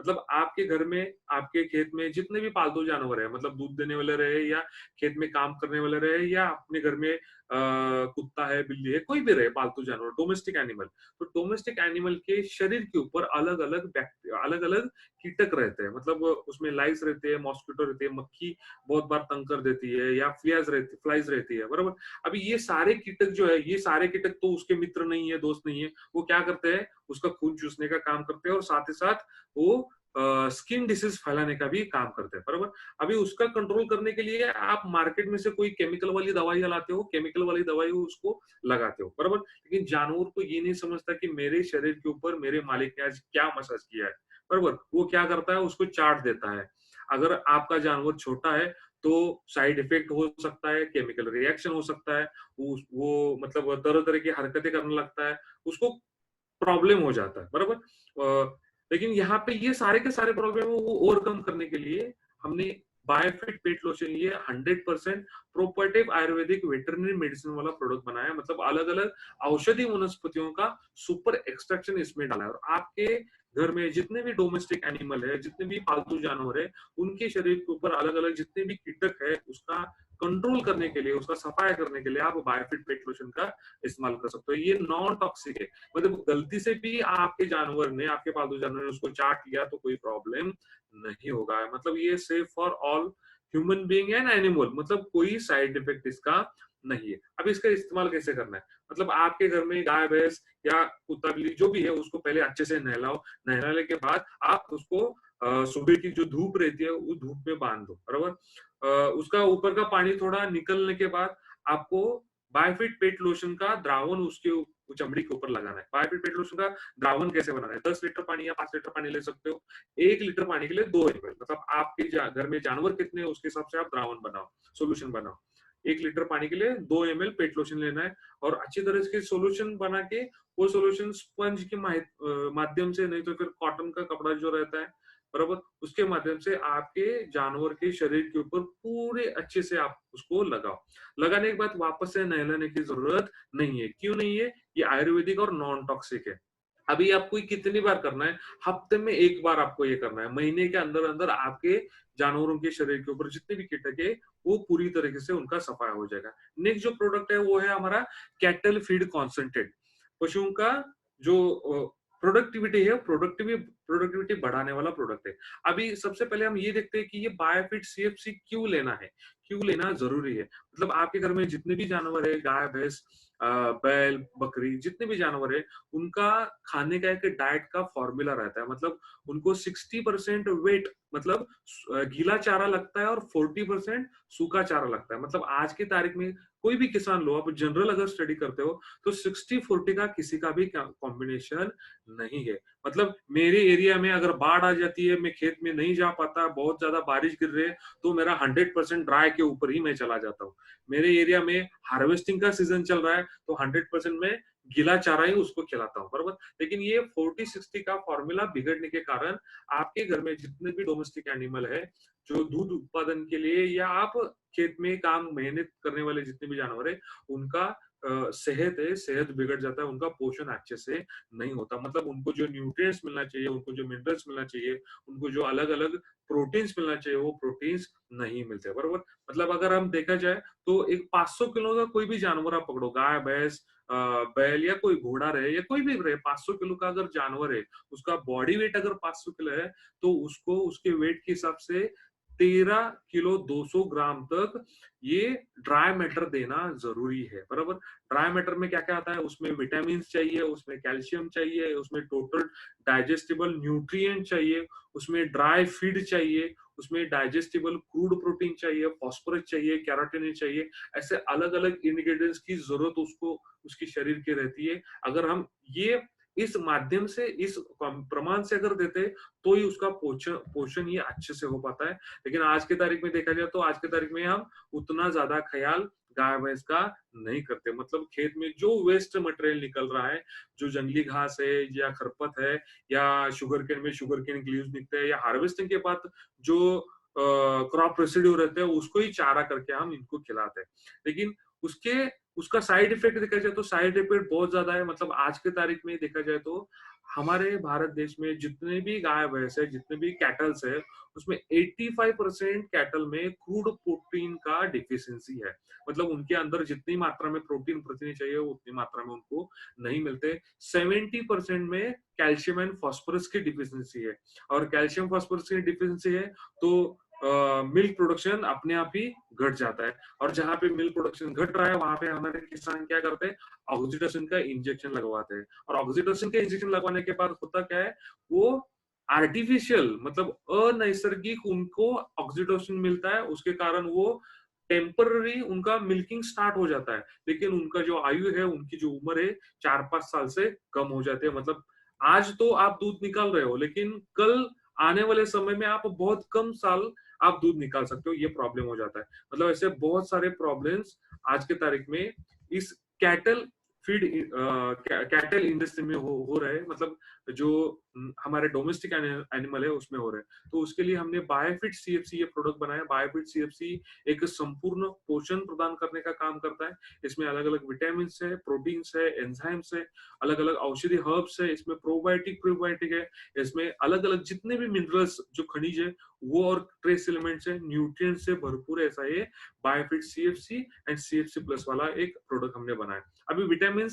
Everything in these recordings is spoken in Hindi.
मतलब आपके घर में, आपके खेत में जितने भी पालतू जानवर है, मतलब दूध देने वाले रहे या खेत में काम करने वाले रहे या अपने घर में कुत्ता है, बिल्ली है, कोई भी रहे पालतू जानवर, डोमेस्टिक एनिमल। तो डोमेस्टिक एनिमल के शरीर के ऊपर अलग-अलग अलग-अलग कीटक रहते हैं। मतलब उसमें लाइस रहते हैं, मॉस्किटो रहती है, मक्खी बहुत बार तंग कर देती है या फ्लाइज रहती है, बराबर? अभी ये सारे कीटक जो है, ये सारे कीटक तो उसके मित्र नहीं है, दोस्त नहीं है। वो क्या करते हैं, उसका खून चूसने का काम करते हैं और साथ ही साथ वो स्किन डिसीज फैलाने का भी काम करते हैं, बराबर? अभी उसका कंट्रोल करने के लिए आप मार्केट में से कोई केमिकल वाली दवाइयाँ लाते हो, केमिकल वाली दवाई उसको लगाते हो, बराबर? लेकिन जानवर तो ये नहीं समझता कि मेरे शरीर के ऊपर मेरे मालिक ने आज क्या मसाज किया है, बराबर? वो क्या करता है, उसको चाट देता है। अगर आपका जानवर छोटा है, तो साइड इफेक्ट हो सकता है, केमिकल रिएक्शन हो सकता है, वो मतलब तरह-तरह की हरकतें करने लगता है, उसको प्रॉब्लम हो जाता है, बराबर? लेकिन यहाँ पे ये सारे के सारे प्रॉब्लम है वो ओवरकम करने के लिए हमने बायोफिट पेट लोशन, ये 100% प्रोपर्टिव आयुर्वेदिक वेटरनरी मेडिसिन वाला प्रोडक्ट बनाया है। मतलब अलग-अलग औषधि वनस्पतियों का सुपर एक्सट्रैक्शन इसमें डाला है और आपके घर में जितने भी डोमेस्टिक एनिमल है, जितने भी पालतू जानवर है, उनके शरीर के ऊपर अलग-अलग जितने भी कीटक है, उसका कंट्रोल करने के लिए, उसका सफाया करने के लिए आप बायोफिट पेट लोशन का इस्तेमाल कर सकते हो। ये नॉन टॉक्सिक है। मतलब गलती से भी आपके जानवर ने, आपके पालतू जानवर ने उसको चाट लिया तो कोई प्रॉब्लम नहीं होगा। मतलब ये safe for all human being and animal, मतलब कोई साइड इफेक्ट इसका नहीं है। अब इसका इस्तेमाल कैसे करना है? मतलब आपके घर में गाय भैंस या कुत्ता बिल्ली जो भी है उसको पहले अच्छे से नहलाओ। नहलाने के बाद आप उसको सुबह की जो धूप रहती है वो धूप में बांध दो, बराबर? उसका ऊपर का पानी थोड़ा निकलने के बाद आपको बायोफिट पेट लोशन का द्रावण उसके चमड़ी के ऊपर लगाना है। बायोफिट पेट लोशन का द्रावण कैसे बनाना है? 10 लीटर पानी या 5 लीटर पानी ले सकते हो। 1 लीटर पानी के लिए 2 एमएल, मतलब आपके घर में जानवर कितने हैं उसके हिसाब से आप द्रावण बनाओ, सॉल्यूशन बनाओ। 1 लीटर पानी के लिए 2 एमएल पेट लोशन लेना है और अच्छी तरह से सॉल्यूशन बना के वो सॉल्यूशन स्पंज के माध्यम से, नहीं तो फिर कॉटन का कपड़ा जो रहता है, बराबर? उसके माध्यम से आपके जानवर के शरीर के ऊपर पूरे अच्छे से आप उसको लगाओ। लगाने के बाद वापस से नहलाने की जरूरत नहीं है। क्यों नहीं है? ये आयुर्वेदिक और नॉन टॉक्सिक है। अभी आपको ये कितनी बार करना है? हफ्ते में 1 बार आपको ये करना है। महीने के अंदर-अंदर आपके जानवरों के शरीर के ऊपर जितने भी कीटक है, वो पूरी तरीके से उनका सफाया हो जाएगा। नेक्स्ट जो प्रोडक्ट है वो है हमारा कैटल फीड कॉन्संट्रेट। पशुओं का जो प्रोडक्टिविटी है, प्रोडक्टिविटी बढ़ाने वाला प्रोडक्ट है। अभी सबसे पहले हम ये देखते हैं कि ये बायोफिट सीएफसी क्यों लेना है? क्यों लेना ज़रूरी है? मतलब आपके घर में जितने भी जानवर है, गाय, भैंस, बैल, बकरी, जितने भी जानवर है, उनका खाने का एक डाइट का फॉर्मूला रहता है। मतलब उनको 60% वेट, मतलब गीला चारा लगता है और 40% सूखा चारा लगता है। मतलब आज की तारीख में कोई भी किसान लो, आप जनरल अगर स्टडी करते हो, तो 60-40 का किसी का भी कॉम्बिनेशन नहीं है। मतलब मेरे एरिया में अगर बाढ़ आ जाती है, मैं खेत में नहीं जा पाता, बहुत ज्यादा बारिश गिर रही है, तो मेरा 100% ड्राई के ऊपर ही मैं चला जाता हूँ। मेरे एरिया में हार्वेस्टिंग का सीजन चल रहा है, तो 100% मैं गीला चारा ही उसको खिलाता हूँ, बराबर? लेकिन ये 40-60 का फॉर्मूला बिगड़ने के कारण आपके घर में जितने भी डोमेस्टिक एनिमल है, जो दूध उत्पादन के लिए या आप खेत में काम मेहनत करने वाले जितने भी जानवर है, उनका सेहत है, सेहत बिगड़ जाता है, उनका पोषण अच्छे से नहीं होता। मतलब उनको जो न्यूट्रिएंट्स मिलना चाहिए, उनको जो मिनरल्स मिलना चाहिए, उनको जो अलग-अलग प्रोटीन्स मिलना चाहिए, वो प्रोटीन्स नहीं मिलते, बरोबर? मतलब अगर हम देखा जाए तो एक 500 किलो का कोई भी जानवर आप पकड़ो, गाय, भैंस, बैल या कोई घोड़ा रहे या कोई भी रहे, 500 किलो का अगर जानवर है, उसका बॉडी वेट अगर 500 किलो है, तो उसको उसके वेट के हिसाब से 13 किलो 200 ग्राम तक ये ड्राई मैटर देना जरूरी है, बराबर? ड्राई मैटर में क्या क्या आता है? उसमें विटामिन चाहिए, उसमें कैल्शियम चाहिए, उसमें टोटल डाइजेस्टिबल न्यूट्रिएंट चाहिए, उसमें ड्राई फीड चाहिए, उसमें डाइजेस्टिबल क्रूड प्रोटीन चाहिए, फास्फोरस चाहिए, कैरोटीन चाहिए। ऐसे अलग अलग इंग्रेडिएंट्स की जरूरत उसको उसके शरीर की रहती है। अगर हम ये इस माध्यम से, इस प्रमाण से अगर देते, तो ही उसका पोषण पोषण ये अच्छे से हो पाता है। लेकिन आज की तारीख में देखा जाए तो आज की तारीख में हम उतना ज्यादा ख्याल गाय भैंस का नहीं करते। मतलब खेत में जो वेस्ट मटेरियल निकल रहा है, जो जंगली घास है या खरपत है या शुगर केन में शुगर केन लीव्स निकलते हैं या हार्वेस्टिंग के बाद जो क्रॉप रेसिड्यू रहते हैं, उसको ही चारा करके हम इनको खिलाते हैं। लेकिन उसके उसका साइड इफेक्ट देखा जाए तो साइड इफेक्ट बहुत ज्यादा है। मतलब आज के तारीख में देखा जाए तो हमारे भारत देश में जितने भी गाय भैंस है, जितने भी कैटल्स है, उसमें 85% कैटल में क्रूड प्रोटीन का डिफिशियंसी है। मतलब उनके अंदर जितनी मात्रा में प्रोटीन प्रतिदिन चाहिए उतनी मात्रा में उनको नहीं मिलते। 70% में कैल्शियम एंड फास्फोरस की डिफिशियंसी है, और कैल्शियम फास्फोरस की डिफिशियंसी है तो मिल्क प्रोडक्शन अपने आप ही घट जाता है। और जहाँ पे मिल्क प्रोडक्शन घट रहा है वहां पे हमारे किसान क्या करते हैं, ऑक्सीटोसिन का इंजेक्शन लगवाते हैं। और ऑक्सीटोसिन के इंजेक्शन लगवाने के बाद होता क्या है, वो आर्टिफिशियल मतलब अनैसर्गिक उनको ऑक्सीटोसिन मिलता है, उसके कारण वो टेम्पररी उनका मिल्किंग स्टार्ट हो जाता है। लेकिन उनका जो आयु है, उनकी जो उम्र है 4-5 साल से कम हो जाती है। मतलब आज तो आप दूध निकाल रहे हो, लेकिन कल आने वाले समय में आप बहुत कम साल आप दूध निकाल सकते हो, ये प्रॉब्लम हो जाता है। मतलब ऐसे बहुत सारे प्रॉब्लम्स आज के तारीख में इस कैटल फीड कैटल इंडस्ट्री में हो रहे हैं। मतलब जो हमारे डोमेस्टिक एनिमल है उसमें हो रहे हैं। तो उसके लिए हमने बायोफिट सीएफसी ये प्रोडक्ट बनाया। बायोफिट सीएफसी एक संपूर्ण पोषण प्रदान करने का काम करता है। इसमें अलग अलग विटामिन है, प्रोटीन्स है, एंजाइम्स है, अलग अलग औषधि हर्ब्स है, इसमें प्रोबायोटिक प्रीबायोटिक है, इसमें अलग अलग जितने भी मिनरल्स जो खनिज है वो और ट्रेस एलिमेंट्स है, न्यूट्रिएंट से भरपूर ऐसा ये बायोफिट सीएफसी एंड सीएफसी प्लस वाला एक प्रोडक्ट हमने बनाया। अभी विटामिन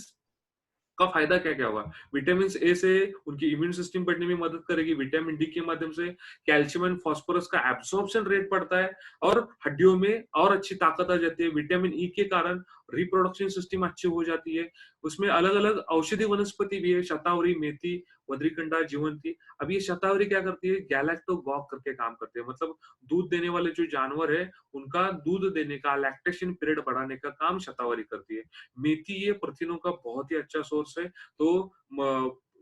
का फायदा क्या क्या होगा, विटामिन ए से उनकी इम्यून सिस्टम बढ़ने में मदद करेगी, विटामिन डी के माध्यम से कैल्शियम एंड फास्फोरस का एब्सॉर्प्शन रेट बढ़ता है और हड्डियों में और अच्छी ताकत आ जाती है। विटामिन ई के कारण रिप्रोडक्शन सिस्टम अच्छी हो जाती है। उसमें अलग अलग औषधि वनस्पति भी है, शतावरी, मेथी, बद्रीकंडा, जीवंती। अब ये शतावरी क्या करती है, गैलेक्टोगॉक करके काम करती है। मतलब दूध देने वाले जो जानवर है उनका दूध देने का लैक्टेशन पीरियड बढ़ाने का काम शतावरी करती है। मेथी ये प्रोटीनों का बहुत ही अच्छा सोर्स है। तो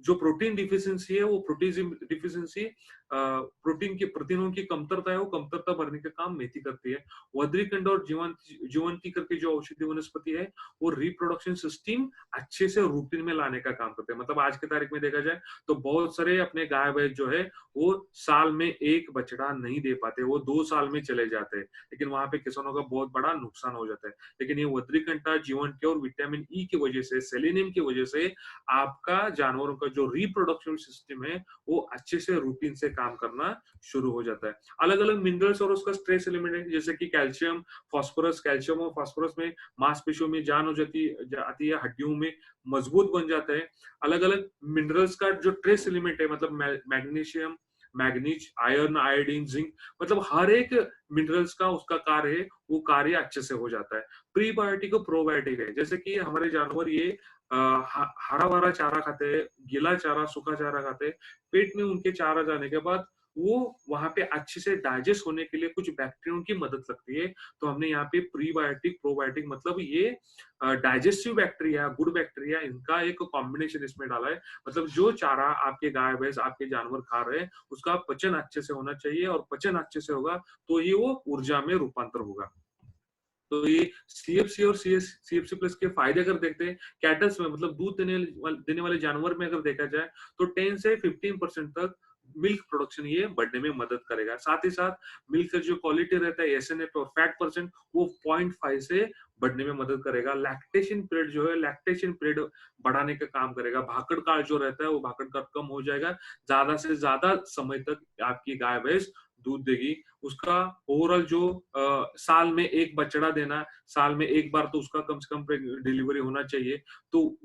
जो प्रोटीन डिफिशियंसी है वो प्रोटीन डिफिशियंसी प्रोटीन की प्रोटीनों की कमतरता है, वो कमतरता भरने का काम मेथी करती है। वद्रीकंड और जीवंती करके जो औषधि वनस्पति है वो रिप्रोडक्शन सिस्टम अच्छे से रूटीन में लाने का काम करते हैं। मतलब आज की तारीख में देखा जाए तो बहुत सारे अपने गाय भैंस जो है वो साल में एक बछड़ा नहीं दे पाते, वो 2 साल में चले जाते हैं। लेकिन वहां पे किसानों का बहुत बड़ा नुकसान हो जाता है। लेकिन ये वद्रीकंठा, जीवन के और विटामिन ई की वजह से, सेलेनियम की वजह से आपका जानवरों का जो रिप्रोडक्शन सिस्टम है वो अच्छे से रूटीन से काम करना शुरू हो जाता है। अलग अलग मिनरल्स और उसका स्ट्रेस एलिमेंट है, जैसे कि कैल्शियम, फास्फोरस। कैल्शियम और फास्फोरस में मांसपेशियों में जान हो जाती है, हड्डियों में मजबूत बन जाता है। अलग अलग मिनरल्स का जो ट्रेस एलिमेंट है, मतलब magnesium, manganese, iron, iodine, zinc, मतलब हर एक मिनरल्स का उसका कार्य है, वो कार्य अच्छे से हो जाता है। प्रीबायोटिक और प्रोबायोटिक है, जैसे कि हमारे जानवर ये हरा भरा चारा खाते हैं, गीला चारा, सूखा चारा खाते हैं। पेट में उनके चारा जाने के बाद वो वहां पे अच्छे से डाइजेस्ट होने के लिए कुछ बैक्टीरिया की मदद लगती है। तो हमने यहाँ पे प्रीबायोटिक प्रोबायोटिक मतलब ये डाइजेस्टिव बैक्टीरिया, गुड बैक्टीरिया, इनका एक कॉम्बिनेशन इसमें डाला है। मतलब जो चारा आपके गाय भैंस आपके जानवर खा रहे हैं उसका पचन अच्छे से होना चाहिए, और पचन अच्छे से होगा तो ही वो ऊर्जा में रूपांतर होगा। तो ये सीएफसी और सीएफसी प्लस के फायदे अगर देखते हैं कैटल्स में, मतलब दूध देने वाले जानवर में अगर देखा जाए तो 10 से 15% तक मिल्क प्रोडक्शन ये बढ़ने में मदद करेगा। साथ ही साथ मिल्क का जो क्वालिटी रहता है एसएनएफ और फैट परसेंट वो 0.5 से बढ़ने में मदद करेगा। लैक्टेशन पीरियड जो है, लैक्टेशन पीरियड बढ़ाने का काम करेगा। भाकड़ काल जो रहता है वो भाकड़ काल कम हो जाएगा, ज्यादा से ज्यादा समय तक आपकी गाय भैंस दूध देगी। उसका ओवरऑल जो साल में एक बछड़ा देना, साल में एक बार तो उसका कम से कम डिलीवरी होना चाहिए। तो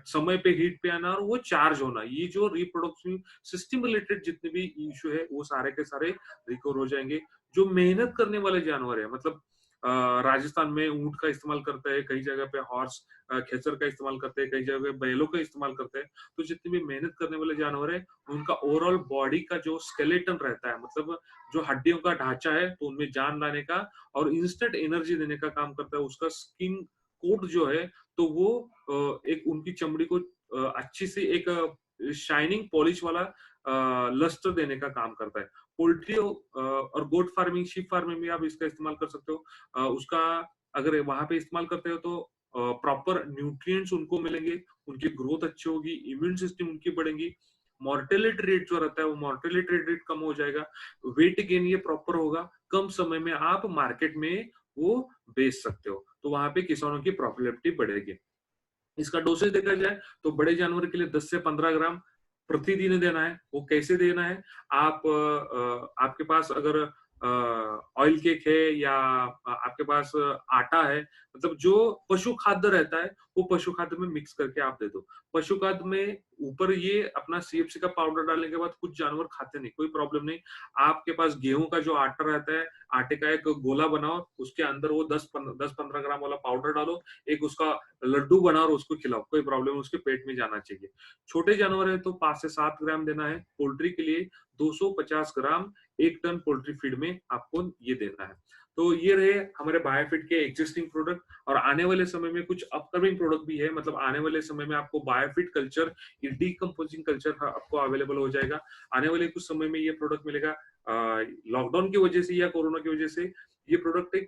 समय पे हीट पे आना और वो चार्ज होना, ये जो रिप्रोडक्शन सिस्टम रिलेटेड जितने भी इश्यू है वो सारे के सारे रिकवर हो जाएंगे। जो मेहनत करने वाले जानवर है, मतलब राजस्थान में ऊंट का इस्तेमाल करता है, कई जगह पे हॉर्स खेचर का इस्तेमाल करते हैं, कई जगह बैलों का इस्तेमाल करते हैं। तो जितने भी मेहनत करने वाले जानवर है उनका ओवरऑल बॉडी का जो स्केलेटन रहता है, मतलब जो हड्डियों का ढांचा है, तो उनमें जान लाने का और इंस्टेंट एनर्जी देने का काम करता है। उसका स्किन कोट जो है तो वो एक उनकी चमड़ी को अच्छी सी एक शाइनिंग पॉलिश वाला लस्टर देने का काम करता है। पोल्ट्री और गोट फार्मिंग, शीप फार्मिंग में आप इसका इस्तेमाल कर सकते हो। उसका अगर वहां पे इस्तेमाल करते हो तो प्रॉपर न्यूट्रिएंट्स उनको मिलेंगे, उनकी ग्रोथ अच्छी होगी, इम्यून सिस्टम उनकी बढ़ेगी, मॉर्टेलिटी रेट जो रहता है वो मॉर्टेलिटी रेट कम हो जाएगा, वेट गेन ये प्रॉपर होगा, कम समय में आप मार्केट में वो बेच सकते हो। तो वहां पे किसानों की प्रॉफिटेबिलिटी बढ़ेगी। इसका डोसेज देखा जाए तो बड़े जानवर के लिए 10 से 15 ग्राम, प्रतिदिन देना है, वो कैसे देना है? आप आपके पास अगर ऑयल केक है या आपके पास आटा है, मतलब जो पशु खाद्य रहता है, वो पशु खाद्य में मिक्स करके आप दे दो। पशु खाद्य में ऊपर ये अपना सीएफसी का पाउडर डालने के बाद कुछ जानवर खाते नहीं, कोई प्रॉब्लम नहीं। आपके पास गेहूँ का जो आटा रहता है, आटे का एक गोला बनाओ, उसके अंदर वो 10-15 ग्राम वाला पाउडर डालो, एक उसका लड्डू बनाओ और उसको खिलाओ, कोई प्रॉब्लम नहीं, उसके पेट में जाना चाहिए। छोटे जानवर है तो 5 से 7 ग्राम देना है। पोल्ट्री के लिए 250 ग्राम 1 टन पोल्ट्री फीड में आपको ये देना है। तो ये रहे हमारे बायोफिट के एक्जिस्टिंग प्रोडक्ट और आने वाले समय में कुछ अपकमिंग प्रोडक्ट भी है, मतलब आने वाले समय में आपको बायोफिट कल्चर, ये डीकम्पोजिंग कल्चर आपको अवेलेबल हो जाएगा। आने वाले कुछ समय में ये प्रोडक्ट मिलेगा। लॉकडाउन की वजह से या कोरोना की वजह से ये प्रोडक्ट एक